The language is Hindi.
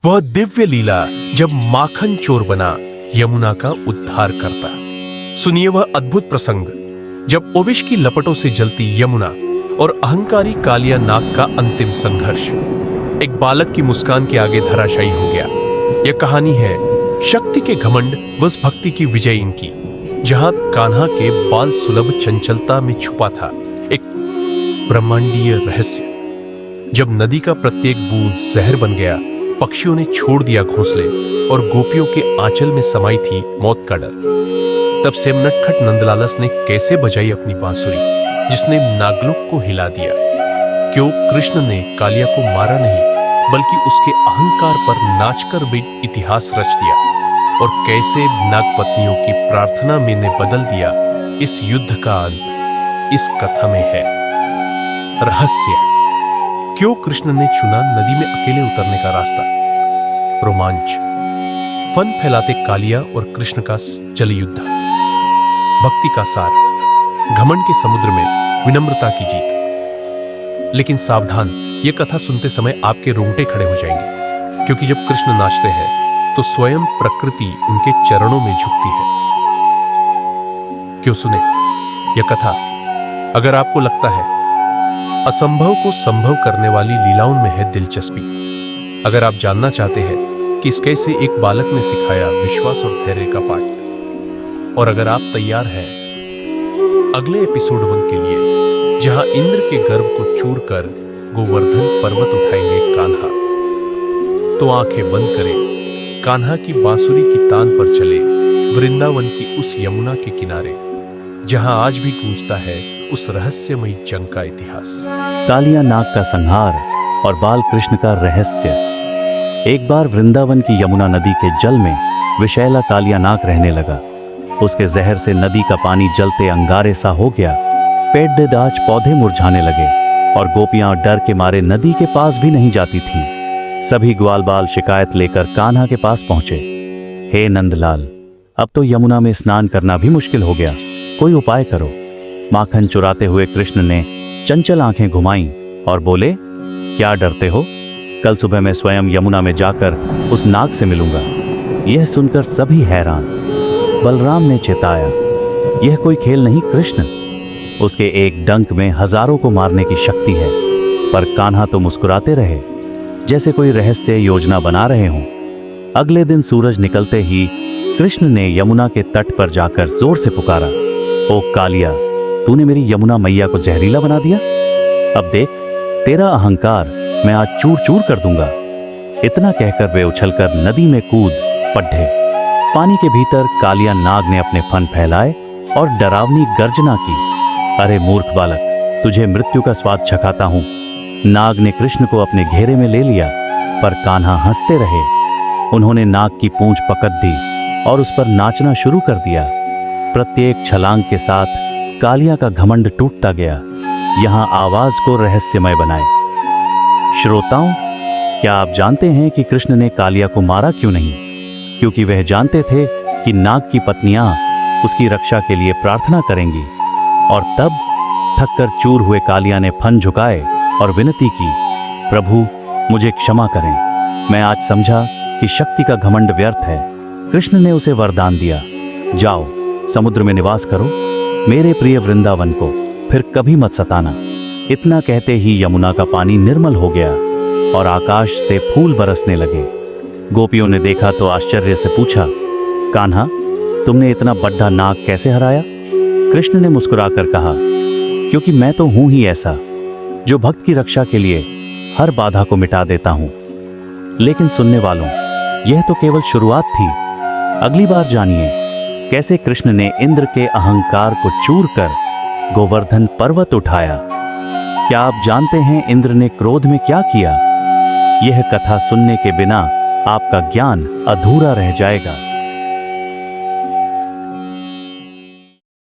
वह दिव्य लीला जब माखन चोर बना यमुना का उद्धार करता। सुनिए वह अद्भुत प्रसंग जब ओविश की लपटों से जलती यमुना और अहंकारी कालिया नाग का अंतिम संघर्ष। एक बालक की मुस्कान के आगे धराशायी हो गया। यह कहानी है शक्ति के घमंड व भक्ति की विजय इनकी, जहां कान्हा के बाल सुलभ चंचलता में छुपा था एक ब्रह्मांडीय रहस्य। जब नदी का प्रत्येक बूंद जहर बन गया, पक्षियों ने छोड़ दिया घोंसले और गोपियों के आंचल में समाई थी मौत का डर, तब से नटखट नंदलालस ने कैसे बजाई अपनी बांसुरी, जिसने नागलोक को हिला दिया। क्यों कृष्ण ने कालिया को मारा नहीं, बल्कि उसके अहंकार पर नाचकर भी इतिहास रच दिया, और कैसे नागपत्नियों की प्रार्थना में ने बदल दिया इस युद्ध का अंत, इस कथा में है रहस्य। क्यों कृष्ण ने चुना नदी में अकेले उतरने का रास्ता। रोमांच, फन फैलाते कालिया और कृष्ण का जल युद्ध, भक्ति का सार, घमंड के समुद्र में विनम्रता की जीत। लेकिन सावधान, यह कथा सुनते समय आपके रोंगटे खड़े हो जाएंगे, क्योंकि जब कृष्ण नाचते हैं तो स्वयं प्रकृति उनके चरणों में झुकती है। क्यों सुने यह कथा। अगर आपको लगता है असंभव को संभव करने वाली लीलाओं में है दिलचस्पी, अगर आप जानना चाहते हैं कि कैसे एक बालक ने सिखाया विश्वास और धैर्य का पाठ, और अगर आप तैयार हैं अगले एपिसोड 1 के लिए, जहां इंद्र के गर्व को चूर कर गोवर्धन पर्वत उठाएंगे कान्हा, तो आंखें बंद करें, कान्हा की बांसुरी की तान पर चले वृंदावन की उस यमुना के किनारे, जहां आज भी गूंजता है उस रहस्यमयी जंग का इतिहास। कालिया नाग का संहार और बाल कृष्ण का रहस्य। एक बार वृंदावन की यमुना नदी के जल में विषैला कालिया नाग रहने लगा। उसके जहर से नदी का पानी जलते अंगारे सा हो गया। पेड़ देदाच पौधे मुरझाने लगे और गोपियां डर के मारे नदी के पास भी नहीं जाती थीं। सभी ग्वाल बाल शिकायत लेकर कान्हा के पास पहुंचे। हे नंदलाल, अब तो यमुना में स्नान करना भी मुश्किल हो गया, कोई उपाय करो। माखन चुराते हुए कृष्ण ने चंचल आंखें घुमाईं और बोले, क्या डरते हो? कल सुबह मैं स्वयं यमुना में जाकर उस नाग से मिलूंगा। यह सुनकर सभी हैरान। बलराम ने चेताया, यह कोई खेल नहीं कृष्ण, उसके एक डंक में हजारों को मारने की शक्ति है। पर कान्हा तो मुस्कुराते रहे, जैसे कोई रहस्य योजना बना रहे हों। अगले दिन सूरज निकलते ही कृष्ण ने यमुना के तट पर जाकर जोर से पुकारा, ओ कालिया, तूने मेरी यमुना मैया को जहरीला बना दिया। अब देख, तेरा अहंकार मैं आज चूर चूर कर दूंगा। इतना कहकर वे उछलकर नदी में कूद पड़े। पानी के भीतर कालिया नाग ने अपने फन फैलाए और डरावनी गर्जना की। अरे मूर्ख बालक, तुझे मृत्यु का स्वाद चखाता हूं। नाग ने कृष्ण को अपने घेरे में ले लिया, पर कान्हा हंसते रहे। उन्होंने नाग की पूंछ पकड़ दी और उस पर नाचना शुरू कर दिया। प्रत्येक छलांग के साथ कालिया का घमंड टूटता गया। यहां आवाज को रहस्यमय बनाए। श्रोताओं, क्या आप जानते हैं कि कृष्ण ने कालिया को मारा क्यों नहीं? क्योंकि वह जानते थे कि नाग की पत्नियां उसकी रक्षा के लिए प्रार्थना करेंगी। और तब थककर चूर हुए कालिया ने फन झुकाए और विनती की, प्रभु मुझे क्षमा करें, मैं आज समझा कि शक्ति का घमंड व्यर्थ है। कृष्ण ने उसे वरदान दिया, जाओ समुद्र में निवास करो, मेरे प्रिय वृंदावन को फिर कभी मत सताना। इतना कहते ही यमुना का पानी निर्मल हो गया और आकाश से फूल बरसने लगे। गोपियों ने देखा तो आश्चर्य से पूछा, कान्हा, तुमने इतना बड़ा नाग कैसे हराया? कृष्ण ने मुस्कुराकर कहा, क्योंकि मैं तो हूं ही ऐसा, जो भक्त की रक्षा के लिए हर बाधा को मिटा देता हूं। लेकिन सुनने वालों, यह तो केवल शुरुआत थी। अगली बार जानिए कैसे कृष्ण ने इंद्र के अहंकार को चूर कर गोवर्धन पर्वत उठाया। क्या आप जानते हैं इंद्र ने क्रोध में क्या किया? यह कथा सुनने के बिना आपका ज्ञान अधूरा रह जाएगा।